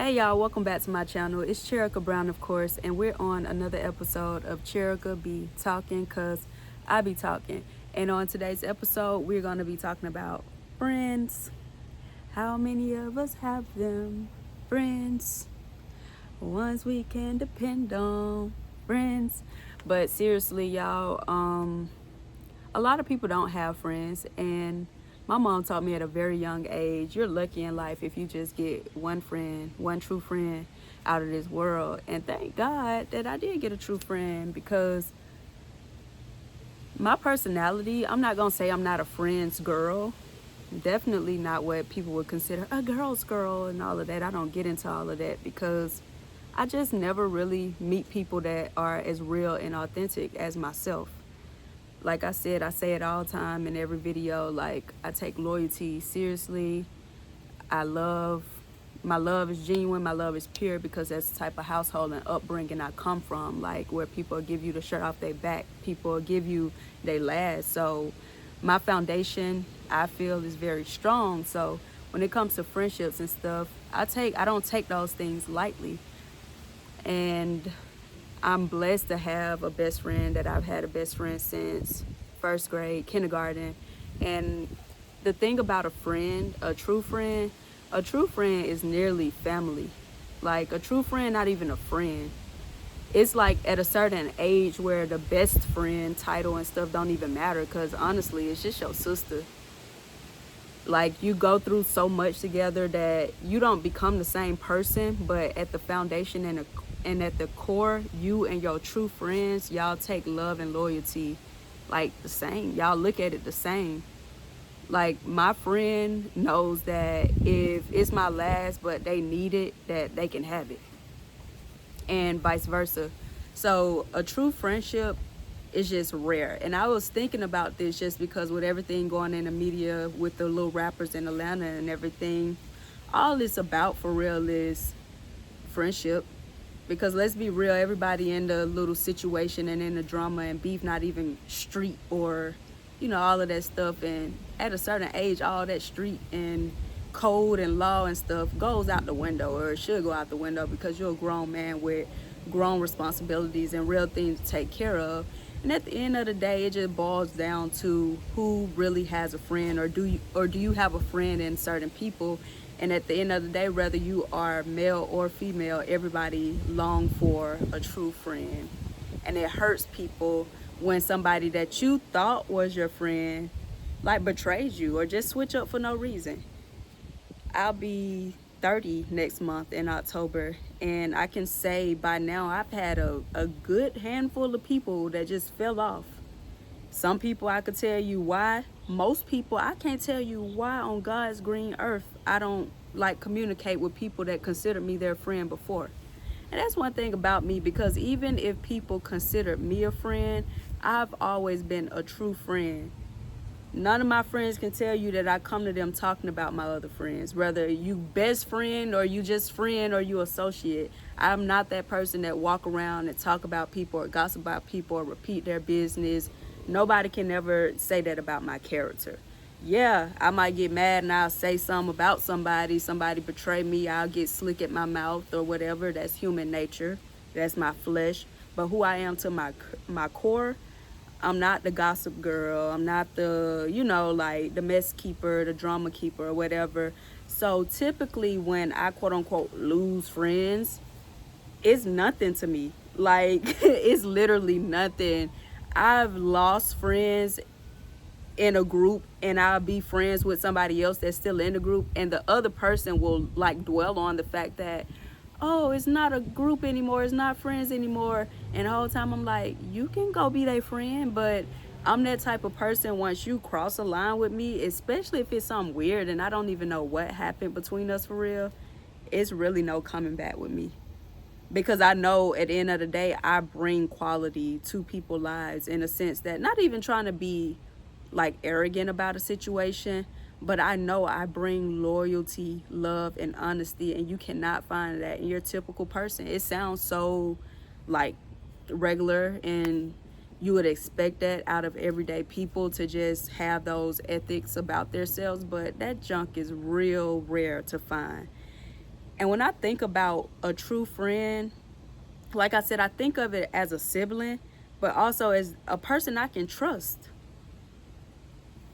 Hey y'all, welcome back to my channel. It's Cherika Brown, of course, and we're on another episode of Cherika Be Talking, cause I be talking. And on today's episode, we're gonna be talking about friends. How many of us have them? Friends, ones we can depend on. Friends. But seriously, y'all, a lot of people don't have friends, and my mom taught me at a very young age, you're lucky in life if you just get one friend, one true friend out of this world. And thank God that I did get a true friend, because my personality, I'm not gonna say I'm not a friend's girl. Definitely not what people would consider a girl's girl and all of that. I don't get into all of that because I just never really meet people that are as real and authentic as myself. Like I said, I say it all the time in every video, like I take loyalty seriously. My love is genuine, my love is pure, because that's the type of household and upbringing I come from, like where people give you the shirt off their back, people give you their last. So my foundation, I feel, is very strong. So when it comes to friendships and stuff, I don't take those things lightly. And I'm blessed to have a best friend that I've had a best friend since first grade, kindergarten. And the thing about a true friend is nearly family. Like a true friend, not even a friend. It's like at a certain age where the best friend title and stuff don't even matter, because honestly, it's just your sister. Like you go through so much together that you don't become the same person, but at the foundation and at the core, you and your true friends, y'all take love and loyalty like the same. Y'all look at it the same. Like my friend knows that if it's my last but they need it, that they can have it, and vice versa. So a true friendship is just rare. And I was thinking about this just because with everything going in the media with the little rappers in Atlanta and everything, all it's about for real is friendship. Because let's be real, everybody in the little situation and in the drama and beef, not even street or, all of that stuff. And at a certain age, all that street and code and law and stuff goes out the window, or it should go out the window, because you're a grown man with grown responsibilities and real things to take care of. And at the end of the day, it just boils down to who really has a friend, or do you have a friend in certain people. And at the end of the day, whether you are male or female, everybody long for a true friend. And it hurts people when somebody that you thought was your friend like betrays you or just switch up for no reason. I'll be 30 next month in October, and I can say by now I've had a good handful of people that just fell off. Some people I could tell you why. Most people I can't tell you why on God's green earth I don't like communicate with people that considered me their friend before. And that's one thing about me, because even if people considered me a friend, I've always been a true friend. None of my friends can tell you that I come to them talking about my other friends, whether you best friend or you just friend or you associate. I'm not that person that walk around and talk about people or gossip about people or repeat their business. Nobody can ever say that about my character. Yeah, I might get mad and I'll say something about somebody betray me, I'll get slick at my mouth or whatever. That's human nature, that's my flesh. But who I am to my core, I'm not the gossip girl. I'm not the, like the mess keeper, the drama keeper or whatever. So typically when I quote unquote lose friends, it's nothing to me. Like it's literally nothing. I've lost friends in a group, and I'll be friends with somebody else that's still in the group, and the other person will like dwell on the fact that, oh, it's not a group anymore, it's not friends anymore. And the whole time I'm like, you can go be their friend, but I'm that type of person, once you cross a line with me, especially if it's something weird and I don't even know what happened between us for real, it's really no coming back with me. Because I know at the end of the day, I bring quality to people's lives, in a sense that, not even trying to be like arrogant about a situation, but I know I bring loyalty, love, and honesty, and you cannot find that in your typical person. It sounds so like regular, and you would expect that out of everyday people, to just have those ethics about themselves, but that junk is real rare to find. And when I think about a true friend, like I said, I think of it as a sibling, but also as a person I can trust.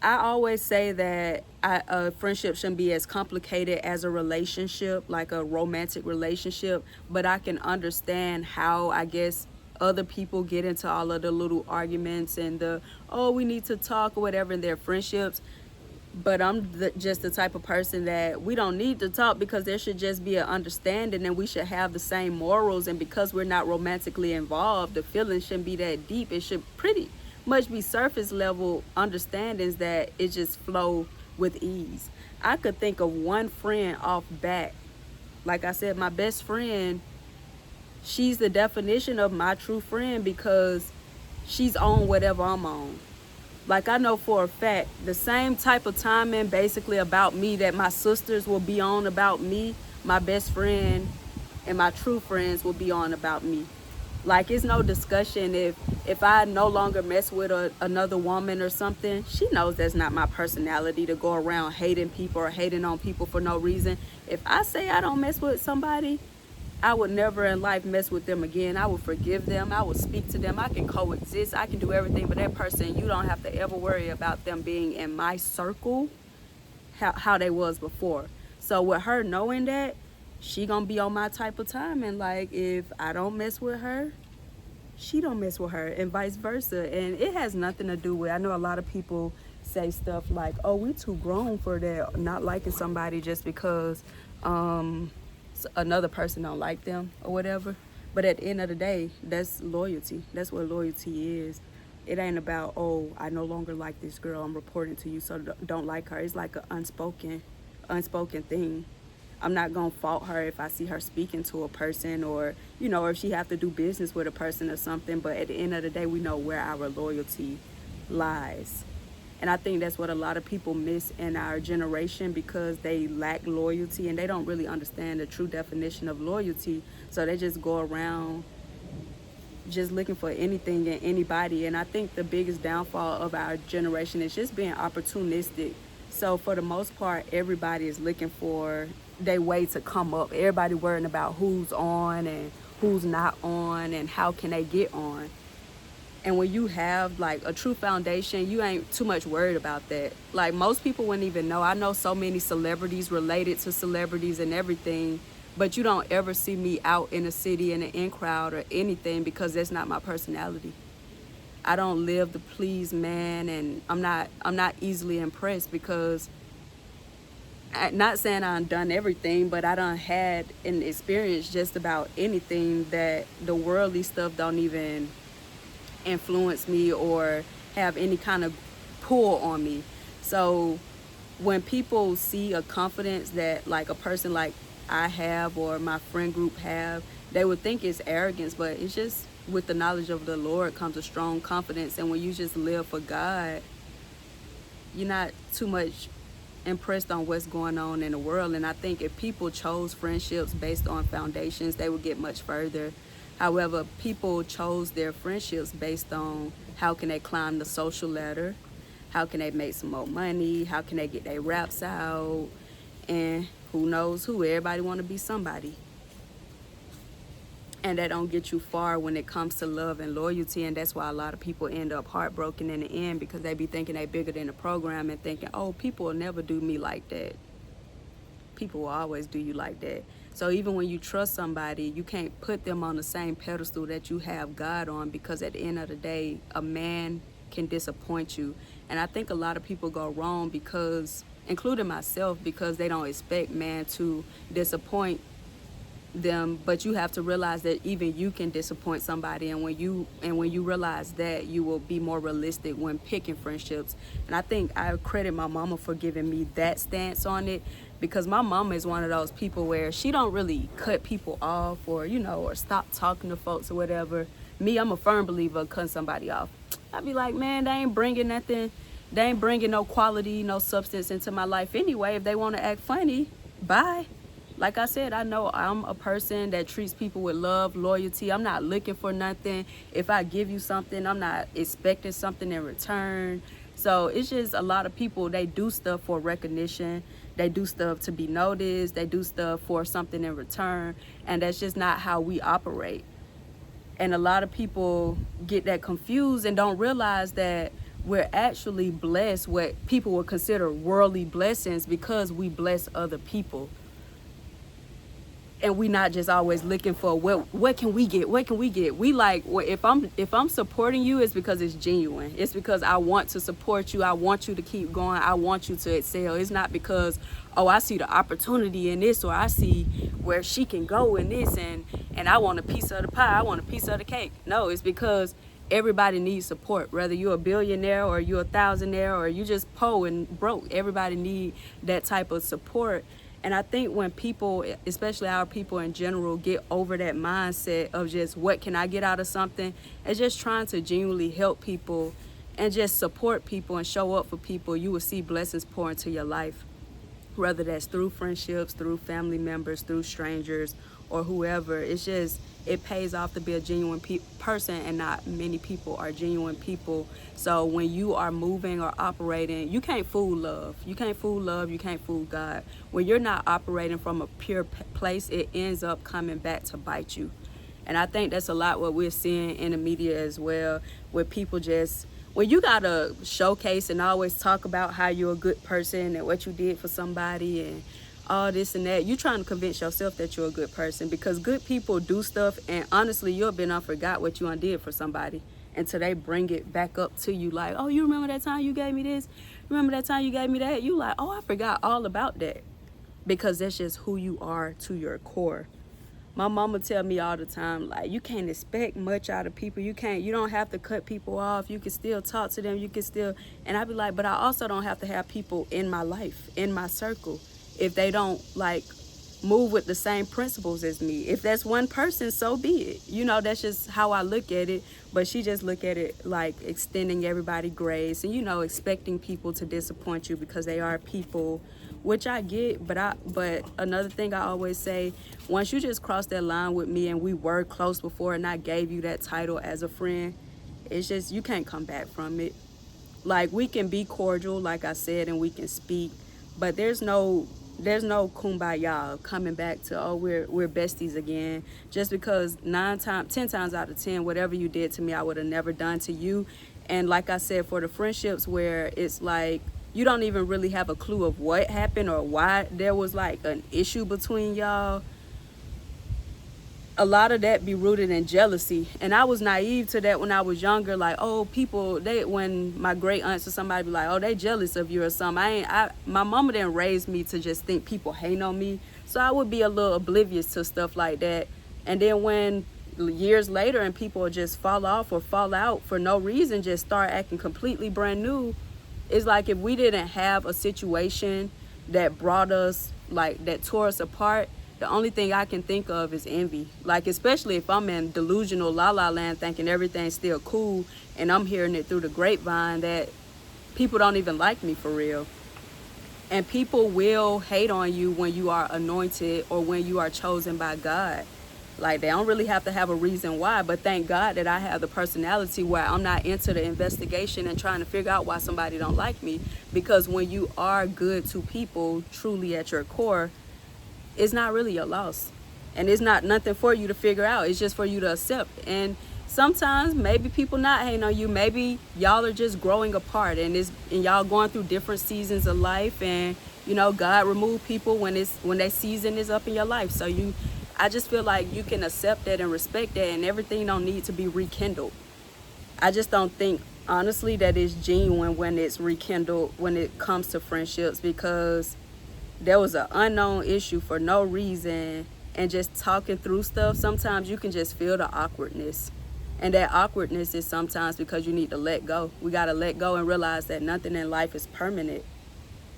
I always say that a friendship shouldn't be as complicated as a relationship, like a romantic relationship, but I can understand how, I guess, other people get into all of the little arguments and the, oh, we need to talk or whatever in their friendships. But just the type of person that we don't need to talk, because there should just be an understanding and we should have the same morals. And because we're not romantically involved, the feelings shouldn't be that deep. It should pretty much be surface level understandings that it just flow with ease. I could think of one friend off bat. Like I said, my best friend, she's the definition of my true friend because she's on whatever I'm on. Like, I know for a fact the same type of timing basically about me that my sisters will be on about me, my best friend and my true friends will be on about me. Like, it's no discussion. If I no longer mess with another woman or something, she knows that's not my personality to go around hating people or hating on people for no reason. If I say I don't mess with somebody, I would never in life mess with them again. I would forgive them. I would speak to them. I can coexist. I can do everything. But that person, you don't have to ever worry about them being in my circle how they was before. So with her knowing that, she gonna be on my type of time. And like, if I don't mess with her, she don't mess with her, and vice versa. And it has nothing to do with, I know a lot of people say stuff like, oh, we too grown for that, not liking somebody just because another person don't like them or whatever. But at the end of the day, that's loyalty. That's what loyalty is. It ain't about, oh, I no longer like this girl, I'm reporting to you, so don't like her. It's like an unspoken thing. I'm not gonna fault her if I see her speaking to a person, or or if she have to do business with a person or something. But at the end of the day, we know where our loyalty lies. And I think that's what a lot of people miss in our generation, because they lack loyalty and they don't really understand the true definition of loyalty. So they just go around just looking for anything and anybody. And I think the biggest downfall of our generation is just being opportunistic. So for the most part, everybody is looking for their way to come up. Everybody worrying about who's on and who's not on and how can they get on. And when you have like a true foundation, you ain't too much worried about that. Like, most people wouldn't even know. I know so many celebrities related to celebrities and everything, but you don't ever see me out in a city in an in crowd or anything, because that's not my personality. I don't live to please man, and I'm not easily impressed, because not saying I done done everything, but I done had an experience just about anything that the worldly stuff don't even influence me or have any kind of pull on me. So when people see a confidence that like a person like I have or my friend group have, they would think it's arrogance, but it's just, with the knowledge of the Lord comes a strong confidence. And when you just live for God, you're not too much impressed on what's going on in the world. And I think if people chose friendships based on foundations, they would get much further. However, people chose their friendships based on how can they climb the social ladder, how can they make some more money, how can they get their raps out, and who knows who. Everybody want to be somebody. And that don't get you far when it comes to love and loyalty. And that's why a lot of people end up heartbroken in the end, because they be thinking they bigger than the program and thinking, oh, people will never do me like that. People will always do you like that. So even when you trust somebody, you can't put them on the same pedestal that you have God on, because at the end of the day, a man can disappoint you. And I think a lot of people go wrong, because, including myself, because they don't expect man to disappoint them. But you have to realize that even you can disappoint somebody, and when you realize that, you will be more realistic when picking friendships. And I think I credit my mama for giving me that stance on it, because my mama is one of those people where she don't really cut people off or or stop talking to folks or whatever. Me, I'm a firm believer of cutting somebody off. I'd be like, man, they ain't bringing nothing, they ain't bringing no quality, no substance into my life anyway. If they want to act funny, bye. Like I said, I know I'm a person that treats people with love, loyalty. I'm not looking for nothing. If I give you something, I'm not expecting something in return. So it's just a lot of people, they do stuff for recognition. They do stuff to be noticed. They do stuff for something in return. And that's just not how we operate. And a lot of people get that confused and don't realize that we're actually blessed what people would consider worldly blessings because we bless other people. And we not just always looking for what can we get? What can we get? We like, well, if I'm supporting you, it's because it's genuine. It's because I want to support you. I want you to keep going. I want you to excel. It's not because, oh, I see the opportunity in this, or I see where she can go in this, and I want a piece of the pie. I want a piece of the cake. No, it's because everybody needs support. Whether you're a billionaire or you're a thousandaire or you just poor and broke, everybody need that type of support. And I think when people, especially our people in general, get over that mindset of just what can I get out of something, and just trying to genuinely help people and just support people and show up for people, you will see blessings pour into your life. Whether that's through friendships, through family members, through strangers, or whoever. It's just, it pays off to be a genuine person, and not many people are genuine people. So when you are moving or operating, you can't fool love. You can't fool love. You can't fool God. When you're not operating from a pure place, it ends up coming back to bite you. And I think that's a lot what we're seeing in the media as well, where people just, when you gotta showcase and always talk about how you're a good person and what you did for somebody and all this and that, you're trying to convince yourself that you're a good person, because good people do stuff, and honestly, you'll be on forgot what you undid for somebody until they bring it back up to you like, oh, you remember that time you gave me this? Remember that time you gave me that? You like, oh, I forgot all about that, because that's just who you are to your core. My mama tell me all the time, like, you can't expect much out of people. You don't have to cut people off. You can still talk to them. You can still, and I be like, but I also don't have to have people in my life, in my circle, if they don't like move with the same principles as me. If that's one person, so be it. You know, that's just how I look at it. But she just look at it like extending everybody grace and, you know, expecting people to disappoint you because they are people, which I get. But another thing I always say, once you just cross that line with me and we were close before and I gave you that title as a friend, it's just, you can't come back from it. Like, we can be cordial, like I said, and we can speak, but there's no kumbaya coming back to, oh, we're besties again, just because 10 times out of 10, whatever you did to me, I would have never done to you. And like I said, for the friendships where it's like you don't even really have a clue of what happened or why there was like an issue between y'all, a lot of that be rooted in jealousy. And I was naive to that when I was younger. Like, oh, people, when my great aunts or somebody be like, oh, they jealous of you or something. My mama didn't raise me to just think people hate on me. So I would be a little oblivious to stuff like that. And then when years later and people just fall off or fall out for no reason, just start acting completely brand new, it's like if we didn't have a situation that brought us, like, that tore us apart, the only thing I can think of is envy. Like, especially if I'm in delusional la-la land thinking everything's still cool and I'm hearing it through the grapevine that people don't even like me for real. And people will hate on you when you are anointed or when you are chosen by God. Like, they don't really have to have a reason why, but thank God that I have the personality where I'm not into the investigation and trying to figure out why somebody don't like me. Because when you are good to people, truly at your core, it's not really your loss, and it's not nothing for you to figure out. It's just for you to accept. And sometimes maybe people not hating on you, maybe y'all are just growing apart, and y'all going through different seasons of life, and you know, God remove people when that season is up in your life. So I just feel like you can accept that and respect that, and everything don't need to be rekindled. I just don't think honestly that it's genuine when it's rekindled when it comes to friendships, because there was an unknown issue for no reason, and just talking through stuff, sometimes you can just feel the awkwardness. And that awkwardness is sometimes because you need to let go. We got to let go and realize that nothing in life is permanent.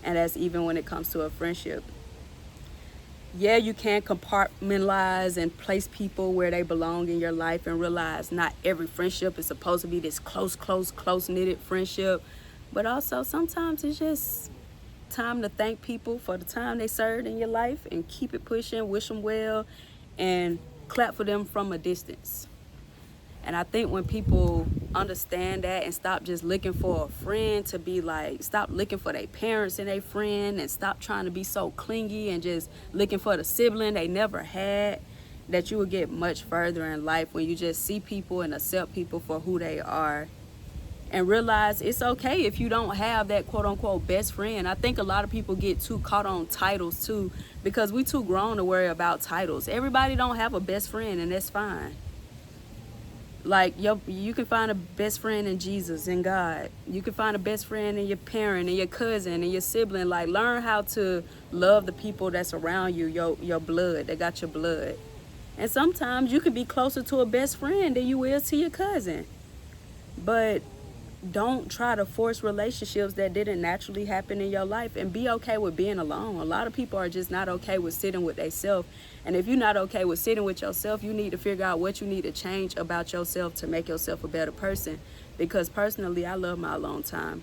And that's even when it comes to a friendship. Yeah, you can compartmentalize and place people where they belong in your life and realize not every friendship is supposed to be this close-knitted friendship. But also sometimes it's just time to thank people for the time they served in your life and keep it pushing, wish them well, and clap for them from a distance. And I think when people understand that and stop just looking for a friend to be like, stop looking for their parents and their friend, and stop trying to be so clingy and just looking for the sibling they never had, that you will get much further in life when you just see people and accept people for who they are, and realize it's okay if you don't have that quote unquote best friend. I think a lot of people get too caught on titles too, because we too grown to worry about titles. Everybody don't have a best friend, and that's fine. Like, you can find a best friend in Jesus and God. You can find a best friend in your parent and your cousin and your sibling. Like, learn how to love the people that's around you, your blood, that got your blood. And sometimes you can be closer to a best friend than you will to your cousin. But don't try to force relationships that didn't naturally happen in your life, and be okay with being alone. A lot of people are just not okay with sitting with themselves. And if you're not okay with sitting with yourself, you need to figure out what you need to change about yourself to make yourself a better person. Because personally, I love my alone time.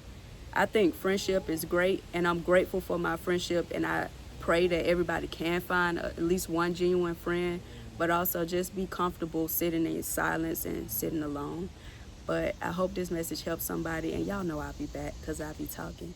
I think friendship is great, and I'm grateful for my friendship, and I pray that everybody can find at least one genuine friend, but also just be comfortable sitting in silence and sitting alone. But I hope this message helps somebody, and y'all know I'll be back because I'll be talking.